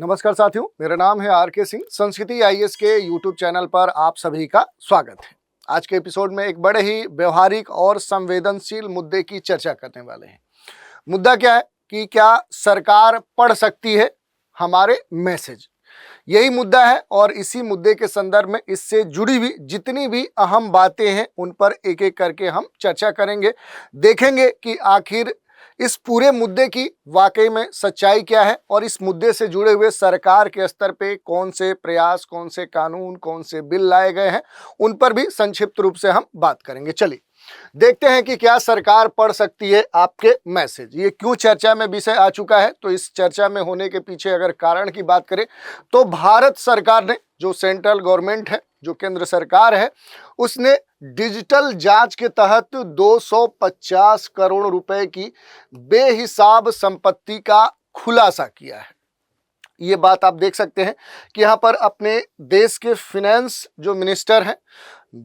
नमस्कार साथियों, मेरा नाम है आर.के. सिंह। संस्कृति आईएएस के यूट्यूब चैनल पर आप सभी का स्वागत है। आज के एपिसोड में एक बड़े ही व्यवहारिक और संवेदनशील मुद्दे की चर्चा करने वाले हैं। मुद्दा क्या है कि क्या सरकार पढ़ सकती है हमारे मैसेज? यही मुद्दा है और इसी मुद्दे के संदर्भ में इससे जुड़ी हुई जितनी भी अहम बातें हैं उन पर एक एक करके हम चर्चा करेंगे। देखेंगे कि आखिर इस पूरे मुद्दे की वाकई में सच्चाई क्या है और इस मुद्दे से जुड़े हुए सरकार के स्तर पे कौन से प्रयास, कौन से कानून, कौन से बिल लाए गए हैं, उन पर भी संक्षिप्त रूप से हम बात करेंगे। चलिए देखते हैं कि क्या सरकार पढ़ सकती है आपके मैसेज। ये क्यों चर्चा में विषय आ चुका है, तो इस चर्चा में होने के पीछे अगर कारण की बात करें तो भारत सरकार ने, जो सेंट्रल गवर्नमेंट है, जो केंद्र सरकार है, उसने डिजिटल जांच के तहत 250 करोड़ रुपए की बेहिसाब संपत्ति का खुलासा किया है। ये बात आप देख सकते हैं कि यहाँ पर अपने देश के फिनेंस जो मिनिस्टर हैं,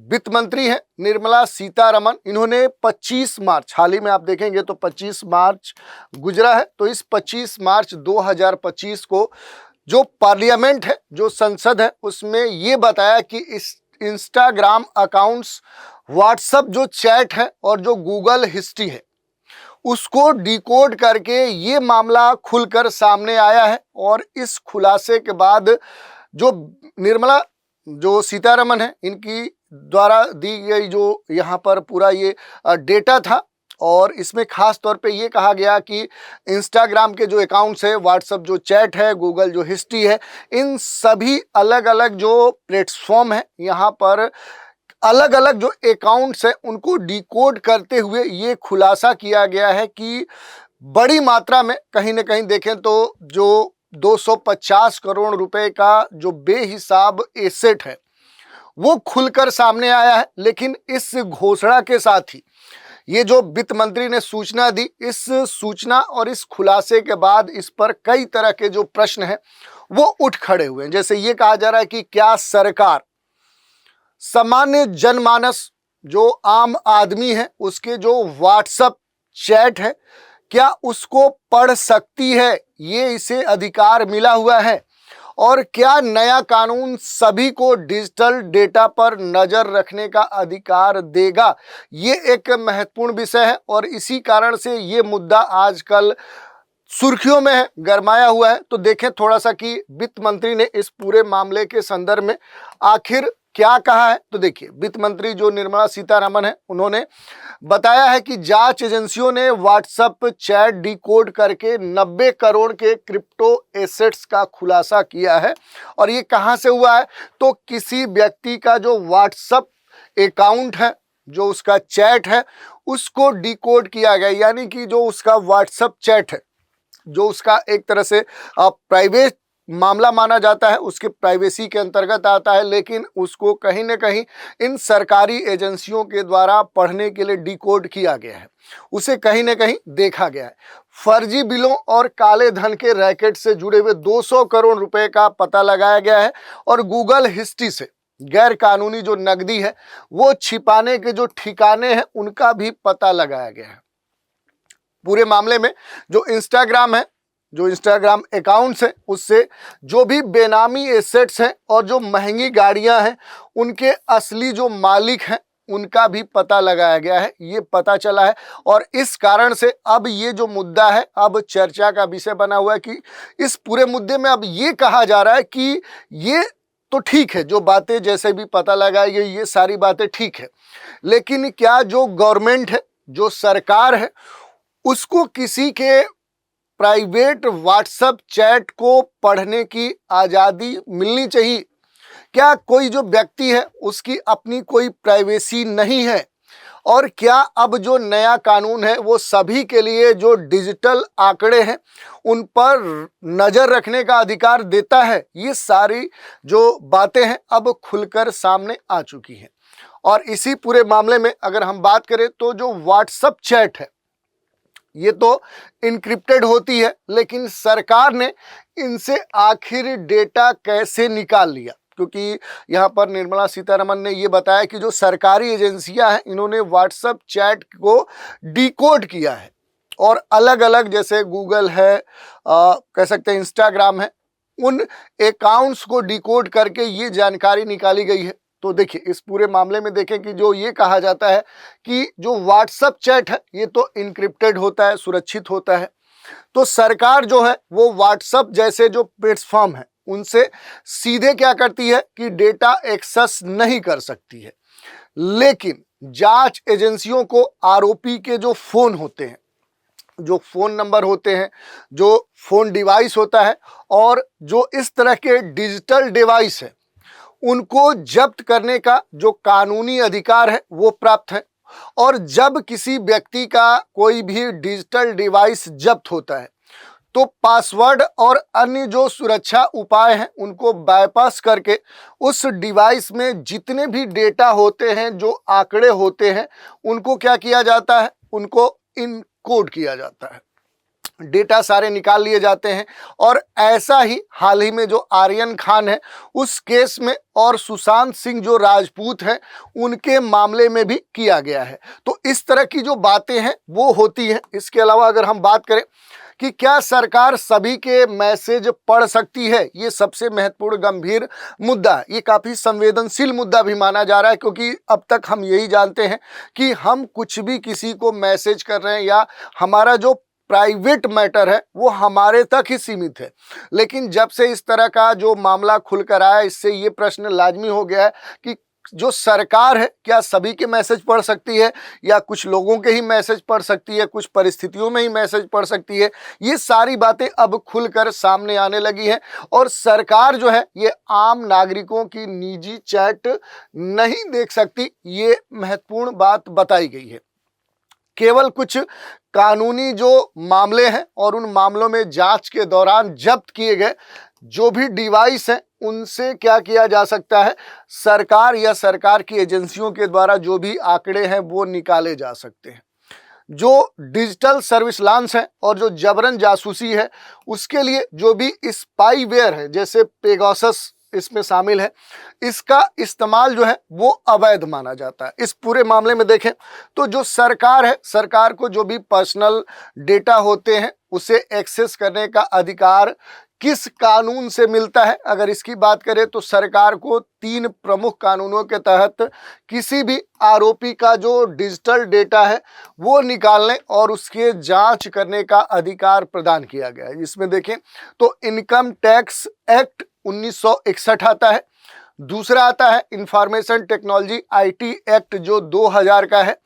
वित्त मंत्री हैं, निर्मला सीतारमण, इन्होंने 25 मार्च, हाल ही में आप देखेंगे तो 25 मार्च गुजरा है, तो इस 25 मार्च 2025 को जो पार्लियामेंट है, जो संसद है, उसमें ये बताया कि इस इंस्टाग्राम अकाउंट्स, व्हाट्सएप जो चैट है और जो गूगल हिस्ट्री है, उसको डिकोड करके ये मामला खुलकर सामने आया है। और इस खुलासे के बाद जो निर्मला जो सीतारमण है, इनकी द्वारा दी गई जो यहाँ पर पूरा ये डेटा था, और इसमें खास तौर पे ये कहा गया कि इंस्टाग्राम के जो अकाउंट्स है, व्हाट्सएप जो चैट है, गूगल जो हिस्ट्री है, इन सभी अलग अलग जो प्लेटफॉर्म है, यहाँ पर अलग अलग जो अकाउंट्स है उनको डिकोड करते हुए ये खुलासा किया गया है कि बड़ी मात्रा में, कहीं ना कहीं देखें तो जो 250 करोड़ रुपए का जो बेहिसाब एसेट है वो खुलकर सामने आया है। लेकिन इस घोषणा के साथ ही ये जो वित्त मंत्री ने सूचना दी, इस सूचना और इस खुलासे के बाद इस पर कई तरह के जो प्रश्न हैं वो उठ खड़े हुए हैं। जैसे ये कहा जा रहा है कि क्या सरकार सामान्य जनमानस, जो आम आदमी है, उसके जो व्हाट्सएप चैट है, क्या उसको पढ़ सकती है? ये इसे अधिकार मिला हुआ है। और क्या नया कानून सभी को डिजिटल डेटा पर नजर रखने का अधिकार देगा? ये एक महत्वपूर्ण विषय है और इसी कारण से ये मुद्दा आजकल सुर्खियों में है, गरमाया हुआ है। तो देखें थोड़ा सा कि वित्त मंत्री ने इस पूरे मामले के संदर्भ में आखिर क्या कहा है। तो देखिए, वित्त मंत्री जो निर्मला सीतारमण है, उन्होंने बताया है कि जांच एजेंसियों ने व्हाट्सएप चैट डिकोड करके 90 करोड़ के क्रिप्टो एसेट्स का खुलासा किया है। और ये कहां से हुआ है? तो किसी व्यक्ति का जो व्हाट्सएप अकाउंट है, जो उसका चैट है, उसको डिकोड किया गया, यानी कि जो उसका व्हाट्सएप चैट है, जो उसका एक तरह से प्राइवेट मामला माना जाता है, उसके प्राइवेसी के अंतर्गत आता है, लेकिन उसको कहीं ना कहीं इन सरकारी एजेंसियों के द्वारा पढ़ने के लिए डिकोड किया गया है, उसे कहीं ना कहीं देखा गया है। फर्जी बिलों और काले धन के रैकेट से जुड़े हुए 200 करोड़ रुपए का पता लगाया गया है। और गूगल हिस्ट्री से गैर कानूनी जो नकदी है वो छिपाने के जो ठिकाने हैं उनका भी पता लगाया गया है। पूरे मामले में जो इंस्टाग्राम है, जो इंस्टाग्राम अकाउंट्स हैं, उससे जो भी बेनामी एसेट्स हैं और जो महंगी गाड़ियां हैं, उनके असली जो मालिक हैं उनका भी पता लगाया गया है, ये पता चला है। और इस कारण से अब ये जो मुद्दा है, अब चर्चा का विषय बना हुआ है कि इस पूरे मुद्दे में अब ये कहा जा रहा है कि ये तो ठीक है, जो बातें जैसे भी पता लगाई गई, ये सारी बातें ठीक है, लेकिन क्या जो गवर्नमेंट है, जो सरकार है, उसको किसी के प्राइवेट व्हाट्सएप चैट को पढ़ने की आज़ादी मिलनी चाहिए? क्या कोई जो व्यक्ति है उसकी अपनी कोई प्राइवेसी नहीं है? और क्या अब जो नया कानून है वो सभी के लिए जो डिजिटल आंकड़े हैं उन पर नज़र रखने का अधिकार देता है? ये सारी जो बातें हैं अब खुलकर सामने आ चुकी हैं। और इसी पूरे मामले में अगर हम बात करें तो जो व्हाट्सएप चैट है, ये तो इनक्रिप्टेड होती है, लेकिन सरकार ने इनसे आखिर डेटा कैसे निकाल लिया? क्योंकि यहाँ पर निर्मला सीतारमण ने ये बताया कि जो सरकारी एजेंसियां हैं, इन्होंने व्हाट्सएप चैट को डिकोड किया है और अलग अलग, जैसे गूगल है, कह सकते हैं इंस्टाग्राम है, उन अकाउंट्स को डिकोड करके ये जानकारी निकाली गई है। तो देखिए, इस पूरे मामले में देखें कि जो ये कहा जाता है कि जो व्हाट्सएप चैट है ये तो इनक्रिप्टेड होता है, सुरक्षित होता है। तो सरकार जो है वो व्हाट्सएप जैसे जो प्लेटफॉर्म है उनसे सीधे क्या करती है कि डेटा एक्सेस नहीं कर सकती है। लेकिन जांच एजेंसियों को आरोपी के जो फोन होते हैं, जो फोन नंबर होते हैं, जो फोन डिवाइस होता है और जो इस तरह के डिजिटल डिवाइस है, उनको जब्त करने का जो कानूनी अधिकार है वो प्राप्त है। और जब किसी व्यक्ति का कोई भी डिजिटल डिवाइस जब्त होता है तो पासवर्ड और अन्य जो सुरक्षा उपाय हैं उनको बाईपास करके उस डिवाइस में जितने भी डेटा होते हैं, जो आंकड़े होते हैं, उनको क्या किया जाता है, उनको इनकोड किया जाता है, डेटा सारे निकाल लिए जाते हैं। और ऐसा ही हाल ही में जो आर्यन खान है उस केस में और सुशांत सिंह जो राजपूत हैं उनके मामले में भी किया गया है। तो इस तरह की जो बातें हैं वो होती हैं। इसके अलावा अगर हम बात करें कि क्या सरकार सभी के मैसेज पढ़ सकती है, ये सबसे महत्वपूर्ण गंभीर मुद्दा है। ये काफ़ी संवेदनशील मुद्दा भी माना जा रहा है, क्योंकि अब तक हम यही जानते हैं कि हम कुछ भी किसी को मैसेज कर रहे हैं या हमारा जो प्राइवेट मैटर है वो हमारे तक ही सीमित है। लेकिन जब से इस तरह का जो मामला खुलकर आया, इससे ये प्रश्न लाजमी हो गया है कि जो सरकार है क्या सभी के मैसेज पढ़ सकती है या कुछ लोगों के ही मैसेज पढ़ सकती है, कुछ परिस्थितियों में ही मैसेज पढ़ सकती है। ये सारी बातें अब खुलकर सामने आने लगी हैं और सरकार जो है ये आम नागरिकों की निजी चैट नहीं देख सकती, ये महत्वपूर्ण बात बताई गई है। केवल कुछ कानूनी जो मामले हैं और उन मामलों में जांच के दौरान जब्त किए गए जो भी डिवाइस हैं उनसे क्या किया जा सकता है, सरकार या सरकार की एजेंसियों के द्वारा जो भी आंकड़े हैं वो निकाले जा सकते हैं। जो डिजिटल सर्विस लांस है और जो जबरन जासूसी है उसके लिए जो भी स्पाईवेयर है जैसे पेगासस इसमें शामिल है, इसका इस्तेमाल जो है वो अवैध माना जाता है। इस पूरे मामले में देखें तो जो सरकार है, सरकार को जो भी पर्सनल डेटा होते हैं उसे एक्सेस करने का अधिकार किस कानून से मिलता है, अगर इसकी बात करें तो सरकार को 3 प्रमुख कानूनों के तहत किसी भी आरोपी का जो डिजिटल डेटा है वो निकालने और उसके जांच करने का अधिकार प्रदान किया गया है। जिसमें देखें तो इनकम टैक्स एक्ट 1961 आता है, दूसरा आता है इंफॉर्मेशन टेक्नोलॉजी आईटी एक्ट जो 2000 का है,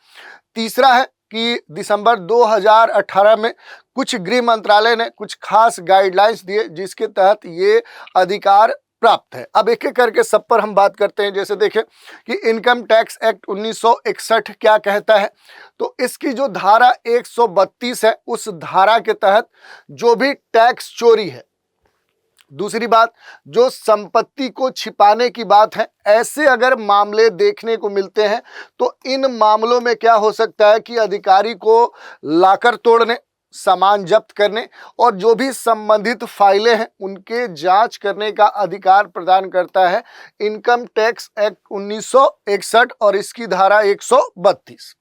तीसरा है कि दिसंबर 2018 में कुछ गृह मंत्रालय ने कुछ खास गाइडलाइंस दिए जिसके तहत ये अधिकार प्राप्त है। अब एक एक करके सब पर हम बात करते हैं। जैसे देखें कि इनकम टैक्स एक्ट 1961 क्या कहता है, तो इसकी जो धारा 132 है उस धारा के तहत जो भी टैक्स चोरी है, दूसरी बात जो संपत्ति को छिपाने की बात है, ऐसे अगर मामले देखने को मिलते हैं तो इन मामलों में क्या हो सकता है कि अधिकारी को लाकर तोड़ने, सामान जब्त करने और जो भी संबंधित फाइलें हैं उनके जांच करने का अधिकार प्रदान करता है इनकम टैक्स एक्ट 1961 और इसकी धारा 132।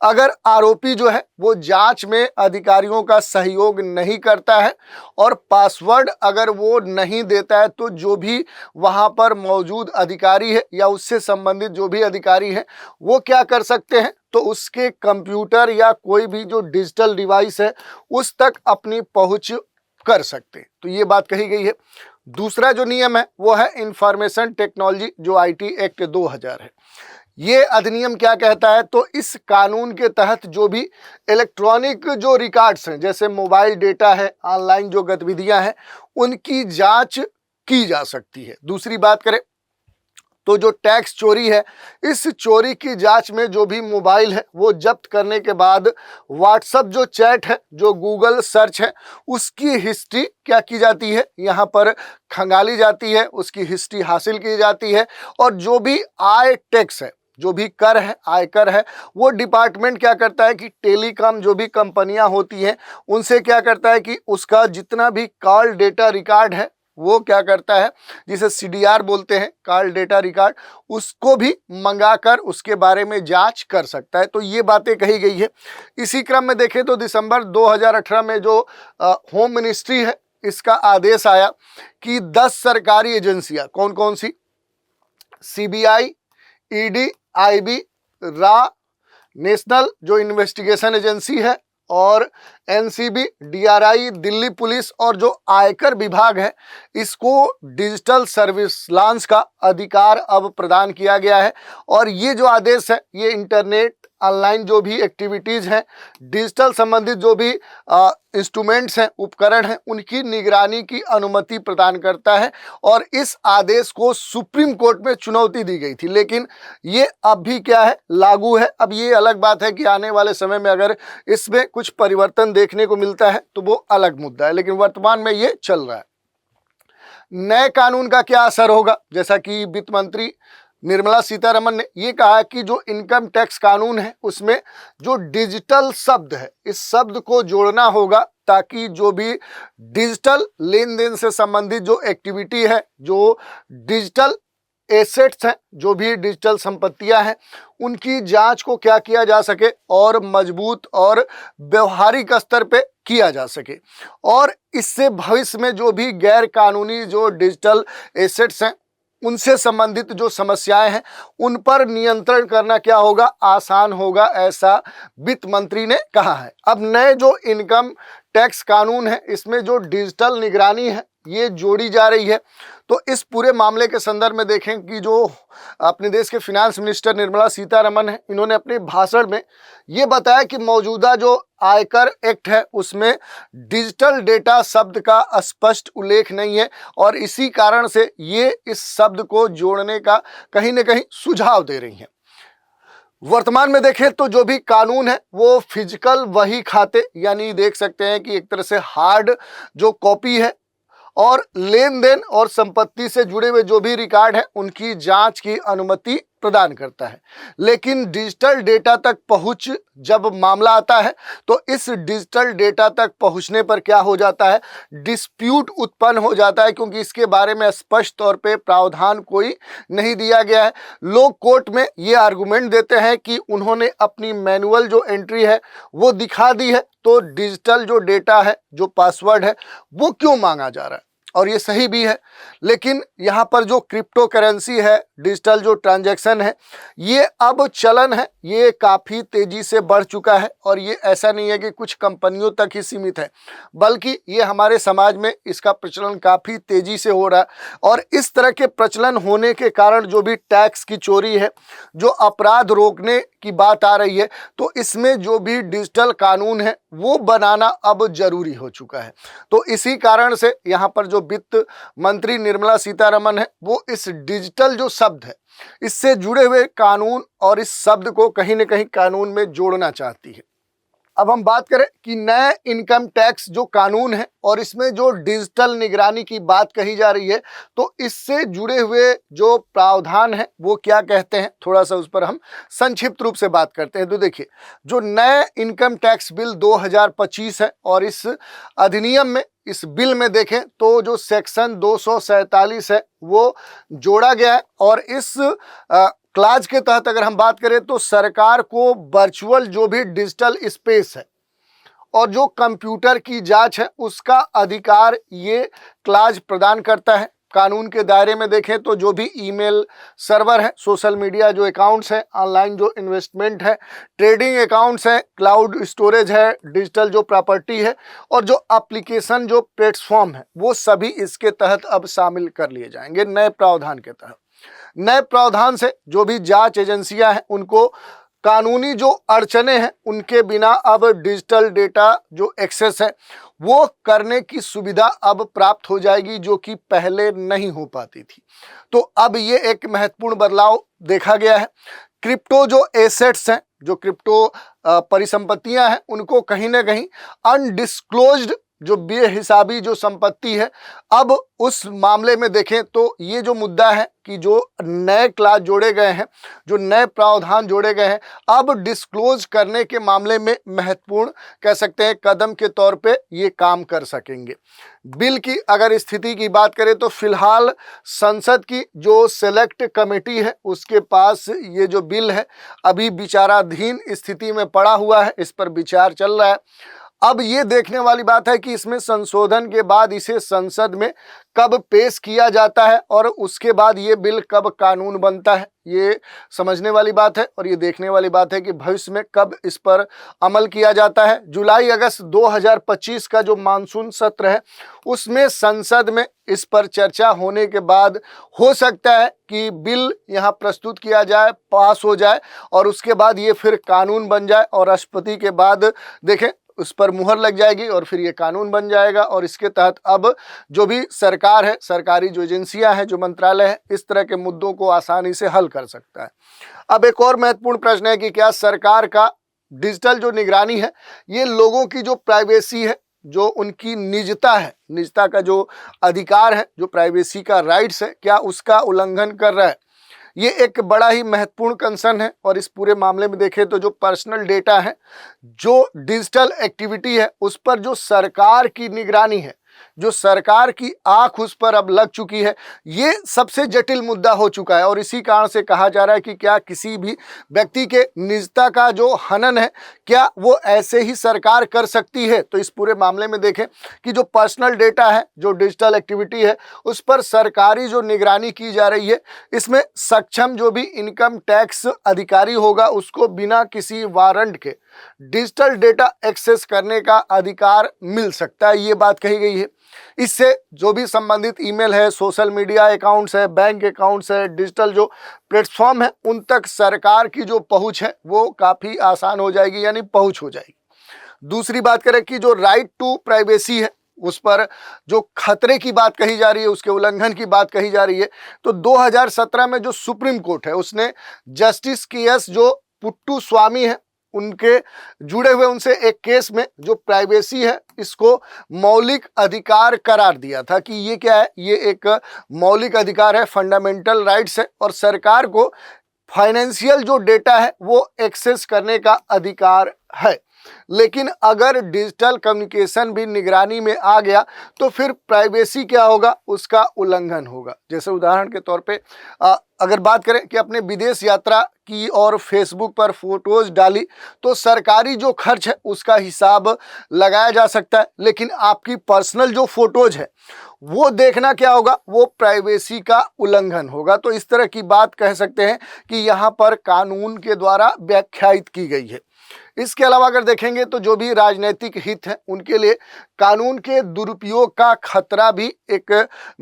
अगर आरोपी जो है वो जांच में अधिकारियों का सहयोग नहीं करता है और पासवर्ड अगर वो नहीं देता है तो जो भी वहां पर मौजूद अधिकारी है या उससे संबंधित जो भी अधिकारी है वो क्या कर सकते हैं, तो उसके कंप्यूटर या कोई भी जो डिजिटल डिवाइस है उस तक अपनी पहुंच कर सकते हैं। तो ये बात कही गई है। दूसरा जो नियम है वो है इंफॉर्मेशन टेक्नोलॉजी जो आईटी एक्ट 2000 है। ये अधिनियम क्या कहता है, तो इस कानून के तहत जो भी इलेक्ट्रॉनिक जो रिकॉर्ड्स हैं जैसे मोबाइल डेटा है, ऑनलाइन जो गतिविधियां हैं, उनकी जांच की जा सकती है। दूसरी बात करें तो जो टैक्स चोरी है, इस चोरी की जांच में जो भी मोबाइल है वो जब्त करने के बाद व्हाट्सएप जो चैट है, जो गूगल सर्च है, उसकी हिस्ट्री क्या की जाती है, यहाँ पर खंगाली जाती है, उसकी हिस्ट्री हासिल की जाती है। और जो भी आय टैक्स है, जो भी कर है, आयकर है, वो डिपार्टमेंट क्या करता है कि टेलीकॉम जो भी कंपनियां होती हैं उनसे क्या करता है कि उसका जितना भी कॉल डेटा रिकॉर्ड है वो क्या करता है, जिसे सीडीआर बोलते हैं, कॉल डेटा रिकॉर्ड, उसको भी मंगाकर उसके बारे में जांच कर सकता है। तो ये बातें कही गई है। इसी क्रम में देखें तो दिसंबर 2018 में जो होम मिनिस्ट्री है इसका आदेश आया कि 10 सरकारी एजेंसियां, कौन कौन सी, सीबीआई, ईडी, आईबी, रा, नेशनल जो इन्वेस्टिगेशन एजेंसी है, और एनसीबी, डीआरआई, दिल्ली पुलिस और जो आयकर विभाग है, इसको डिजिटल सर्विस लॉन्च का अधिकार अब प्रदान किया गया है। और ये जो आदेश है ये इंटरनेट ऑनलाइन जो भी एक्टिविटीज़ हैं, डिजिटल संबंधित जो भी इंस्ट्रूमेंट्स हैं, उपकरण हैं, उनकी निगरानी की अनुमति प्रदान करता है। और इस आदेश को सुप्रीम कोर्ट में चुनौती दी गई थी, लेकिन ये अब भी क्या है, लागू है। अब ये अलग बात है कि आने वाले समय में अगर इसमें कुछ परिवर्तन देखने को मिलता है तो वो अलग मुद्दा है, लेकिन वर्तमान में ये चल रहा है। नए कानून का क्या असर होगा, जैसा कि वित्त मंत्री निर्मला सीतारमण ने ये कहा कि जो इनकम टैक्स कानून है उसमें जो डिजिटल शब्द है, इस शब्द को जोड़ना होगा, ताकि जो भी डिजिटल लेन देन से संबंधित जो एक्टिविटी है, जो डिजिटल एसेट्स हैं, जो भी डिजिटल संपत्तियां हैं, उनकी जांच को क्या किया जा सके और मजबूत और व्यवहारिक स्तर पे किया जा सके। और इससे भविष्य में जो भी गैर कानूनी जो डिजिटल एसेट्स हैं, उनसे संबंधित जो समस्याएं हैं, उन पर नियंत्रण करना क्या होगा, आसान होगा, ऐसा वित्त मंत्री ने कहा है। अब नए जो इनकम टैक्स कानून है, इसमें जो डिजिटल निगरानी है ये जोड़ी जा रही है। तो इस पूरे मामले के संदर्भ में देखें कि जो अपने देश के फिनांस मिनिस्टर निर्मला सीतारमण है, इन्होंने अपने भाषण में ये बताया कि मौजूदा जो आयकर एक्ट है उसमें डिजिटल डेटा शब्द का स्पष्ट उल्लेख नहीं है, और इसी कारण से ये इस शब्द को जोड़ने का कहीं न कहीं सुझाव दे रही हैं। वर्तमान में देखें तो जो भी कानून है वो फिजिकल वही खाते, यानी देख सकते हैं कि एक तरह से हार्ड जो कॉपी है, और लेन देन और संपत्ति से जुड़े हुए जो भी रिकॉर्ड है उनकी जांच की अनुमति प्रदान करता है। लेकिन डिजिटल डेटा तक पहुंच जब मामला आता है तो इस डिजिटल डेटा तक पहुंचने पर क्या हो जाता है, डिस्प्यूट उत्पन्न हो जाता है, क्योंकि इसके बारे में स्पष्ट तौर पे प्रावधान कोई नहीं दिया गया है। लोग कोर्ट में ये आर्गुमेंट देते हैं कि उन्होंने अपनी मैनुअल जो एंट्री है वो दिखा दी है, तो डिजिटल जो डेटा है, जो पासवर्ड है, वो क्यों मांगा जा रहा है। और ये सही भी है, लेकिन यहाँ पर जो क्रिप्टो करेंसी है, डिजिटल जो ट्रांजैक्शन है, ये अब चलन है, ये काफ़ी तेज़ी से बढ़ चुका है। और ये ऐसा नहीं है कि कुछ कंपनियों तक ही सीमित है, बल्कि ये हमारे समाज में इसका प्रचलन काफ़ी तेज़ी से हो रहा है। और इस तरह के प्रचलन होने के कारण जो भी टैक्स की चोरी है, जो अपराध रोकने की बात आ रही है, तो इसमें जो भी डिजिटल कानून है वो बनाना अब जरूरी हो चुका है। तो इसी कारण से यहाँ पर जो वित्त मंत्री निर्मला सीतारमण है, वो इस डिजिटल जो शब्द है, इससे जुड़े हुए कानून और इस शब्द को कहीं न कहीं कानून में जोड़ना चाहती है। अब हम बात करें कि नए इनकम टैक्स जो कानून है और इसमें जो डिजिटल निगरानी की बात कही जा रही है, तो इससे जुड़े हुए जो प्रावधान है वो क्या कहते हैं, थोड़ा सा उस पर हम संक्षिप्त रूप से बात करते हैं। तो देखिए, जो नए इनकम टैक्स बिल 2025 है, और इस अधिनियम में, इस बिल में देखें तो जो सेक्शन 247 है वो जोड़ा गया है। और इस क्लाज के तहत अगर हम बात करें तो सरकार को वर्चुअल जो भी डिजिटल स्पेस है और जो कंप्यूटर की जांच है उसका अधिकार ये क्लाज प्रदान करता है। कानून के दायरे में देखें तो जो भी ईमेल सर्वर है, सोशल मीडिया जो अकाउंट्स हैं, ऑनलाइन जो इन्वेस्टमेंट है, ट्रेडिंग अकाउंट्स हैं, क्लाउड स्टोरेज है, डिजिटल जो प्रॉपर्टी है, और जो एप्लीकेशन जो प्लेटफॉर्म है, वो सभी इसके तहत अब शामिल कर लिए जाएंगे नए प्रावधान के तहत। नए प्रावधान से जो भी जांच एजेंसियां हैं उनको कानूनी जो अड़चने हैं उनके बिना अब डिजिटल डेटा जो एक्सेस है वो करने की सुविधा अब प्राप्त हो जाएगी, जो कि पहले नहीं हो पाती थी। तो अब ये एक महत्वपूर्ण बदलाव देखा गया है। क्रिप्टो जो एसेट्स हैं, जो क्रिप्टो परिसंपत्तियां हैं, उनको कहीं ना कहीं अनडिस्क्लोज्ड जो बेहिसाबी जो संपत्ति है, अब उस मामले में देखें तो ये जो मुद्दा है कि जो नए क्लास जोड़े गए हैं, जो नए प्रावधान जोड़े गए हैं, अब डिस्क्लोज करने के मामले में महत्वपूर्ण कह सकते हैं कदम के तौर पे ये काम कर सकेंगे। बिल की अगर स्थिति की बात करें तो फिलहाल संसद की जो सेलेक्ट कमेटी है उसके पास ये जो बिल है अभी विचाराधीन स्थिति में पड़ा हुआ है, इस पर विचार चल रहा है। अब ये देखने वाली बात है कि इसमें संशोधन के बाद इसे संसद में कब पेश किया जाता है और उसके बाद ये बिल कब कानून बनता है, ये समझने वाली बात है। और ये देखने वाली बात है कि भविष्य में कब इस पर अमल किया जाता है। जुलाई अगस्त 2025 का जो मानसून सत्र है उसमें संसद में इस पर चर्चा होने के बाद हो सकता है कि बिल यहाँ प्रस्तुत किया जाए, पास हो जाए और उसके बाद ये फिर कानून बन जाए और राष्ट्रपति के बाद देखें उस पर मुहर लग जाएगी और फिर ये कानून बन जाएगा। और इसके तहत अब जो भी सरकार है, सरकारी जो एजेंसियां हैं, जो मंत्रालय है, इस तरह के मुद्दों को आसानी से हल कर सकता है। अब एक और महत्वपूर्ण प्रश्न है कि क्या सरकार का डिजिटल जो निगरानी है ये लोगों की जो प्राइवेसी है, जो उनकी निजता है, निजता का जो अधिकार है, जो प्राइवेसी का राइट्स है, क्या उसका उल्लंघन कर रहा है? ये एक बड़ा ही महत्वपूर्ण कंसर्न है। और इस पूरे मामले में देखें तो जो पर्सनल डेटा है, जो डिजिटल एक्टिविटी है, उस पर जो सरकार की निगरानी है, जो सरकार की आंख उस पर अब लग चुकी है, ये सबसे जटिल मुद्दा हो चुका है। और इसी कारण से कहा जा रहा है कि क्या किसी भी व्यक्ति के निजता का जो हनन है, क्या वो ऐसे ही सरकार कर सकती है? तो इस पूरे मामले में देखें कि जो पर्सनल डेटा है, जो डिजिटल एक्टिविटी है, उस पर सरकारी जो निगरानी की जा रही है, इसमें सक्षम जो भी इनकम टैक्स अधिकारी होगा उसको बिना किसी वारंट के डिजिटल डेटा एक्सेस करने का अधिकार मिल सकता है, ये बात कही गई है। इससे जो भी संबंधित ईमेल है, सोशल मीडिया अकाउंट्स है, बैंक अकाउंट्स है, डिजिटल जो प्लेटफॉर्म है, उन तक सरकार की जो पहुंच है वो काफ़ी आसान हो जाएगी, यानी पहुंच हो जाएगी। दूसरी बात करें कि जो राइट टू प्राइवेसी है, उस पर जो खतरे की बात कही जा रही है, उसके उल्लंघन की बात कही जा रही है। तो 2017 में जो सुप्रीम कोर्ट है उसने जस्टिस के.एस. जो पुट्टू स्वामी है उनके जुड़े हुए उनसे एक केस में जो प्राइवेसी है इसको मौलिक अधिकार करार दिया था कि ये क्या है, ये एक मौलिक अधिकार है, फंडामेंटल राइट्स है और सरकार को फाइनेंशियल जो डेटा है वो एक्सेस करने का अधिकार है। लेकिन अगर डिजिटल कम्युनिकेशन भी निगरानी में आ गया तो फिर प्राइवेसी क्या होगा, उसका उल्लंघन होगा। जैसे उदाहरण के तौर पे अगर बात करें कि अपने विदेश यात्रा की और फेसबुक पर फोटोज डाली तो सरकारी जो खर्च है उसका हिसाब लगाया जा सकता है, लेकिन आपकी पर्सनल जो फोटोज है वो देखना क्या होगा, वो प्राइवेसी का उल्लंघन होगा। तो इस तरह की बात कह सकते हैं कि यहाँ पर कानून के द्वारा व्याख्यायित की गई है। इसके अलावा अगर देखेंगे तो जो भी राजनीतिक हित है उनके लिए कानून के दुरुपयोग का खतरा भी एक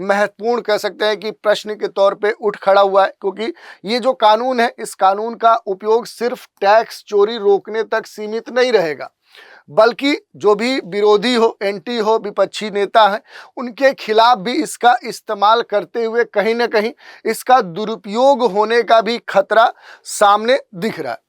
महत्वपूर्ण कह सकते हैं कि प्रश्न के तौर पे उठ खड़ा हुआ है, क्योंकि ये जो कानून है, इस कानून का उपयोग सिर्फ टैक्स चोरी रोकने तक सीमित नहीं रहेगा, बल्कि जो भी विरोधी हो, एंटी हो, विपक्षी नेता हैं, उनके खिलाफ भी इसका इस्तेमाल करते हुए कहीं ना कहीं इसका दुरुपयोग होने का भी खतरा सामने दिख रहा है।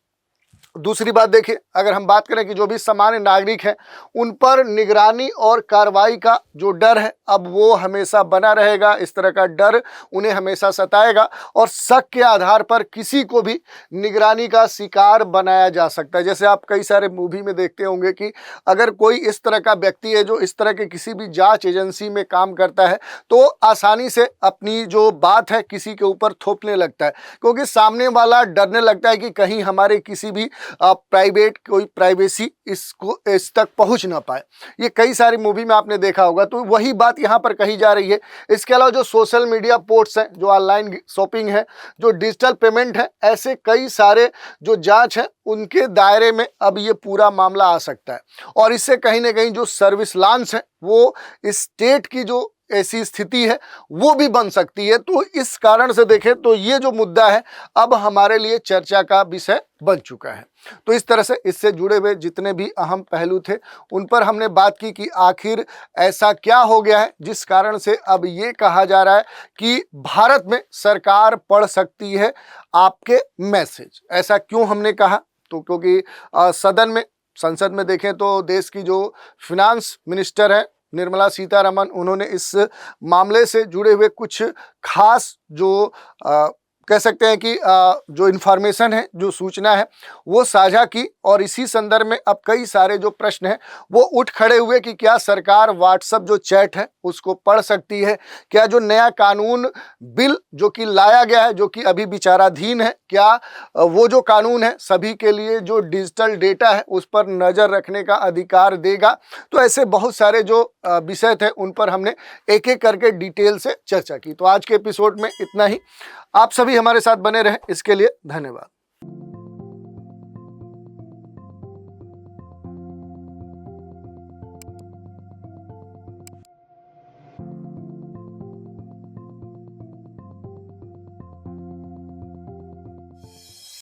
दूसरी बात देखिए, अगर हम बात करें कि जो भी सामान्य नागरिक हैं उन पर निगरानी और कार्रवाई का जो डर है अब वो हमेशा बना रहेगा। इस तरह का डर उन्हें हमेशा सताएगा और शक के आधार पर किसी को भी निगरानी का शिकार बनाया जा सकता है। जैसे आप कई सारे मूवी में देखते होंगे कि अगर कोई इस तरह का व्यक्ति है जो इस तरह के किसी भी जांच एजेंसी में काम करता है तो आसानी से अपनी जो बात है किसी के ऊपर थोपने लगता है, क्योंकि सामने वाला डरने लगता है कि कहीं हमारे किसी भी प्राइवेट कोई प्राइवेसी इस तक पहुंच ना पाए। ये कई सारी मूवी में आपने देखा होगा, तो वही बात यहाँ पर कही जा रही है। इसके अलावा जो सोशल मीडिया पोर्ट्स हैं, जो ऑनलाइन शॉपिंग है, जो डिजिटल पेमेंट है, ऐसे कई सारे जो जांच है उनके दायरे में अब ये पूरा मामला आ सकता है। और इससे कहीं ना कहीं जो सर्विस लांस है वो स्टेट की जो ऐसी स्थिति है वो भी बन सकती है। तो इस कारण से देखें तो ये जो मुद्दा है अब हमारे लिए चर्चा का विषय बन चुका है। तो इस तरह से इससे जुड़े हुए जितने भी अहम पहलू थे उन पर हमने बात की कि आखिर ऐसा क्या हो गया है जिस कारण से अब ये कहा जा रहा है कि भारत में सरकार पढ़ सकती है आपके मैसेज। ऐसा क्यों हमने कहा, तो क्योंकि सदन में, संसद में देखें तो देश की जो फिनांस मिनिस्टर है निर्मला सीतारमण, उन्होंने इस मामले से जुड़े हुए कुछ खास जो कह सकते हैं कि जो इन्फॉर्मेशन है, जो सूचना है, वो साझा की। और इसी संदर्भ में अब कई सारे जो प्रश्न हैं वो उठ खड़े हुए कि क्या सरकार व्हाट्सएप जो चैट है उसको पढ़ सकती है? क्या जो नया कानून बिल जो कि लाया गया है, जो कि अभी विचाराधीन है, क्या वो जो कानून है सभी के लिए जो डिजिटल डेटा है उस पर नज़र रखने का अधिकार देगा? तो ऐसे बहुत सारे जो विषय थे उन पर हमने एक एक करके डिटेल से चर्चा की। तो आज के एपिसोड में इतना ही। आप सभी हमारे साथ बने रहें, इसके लिए धन्यवाद।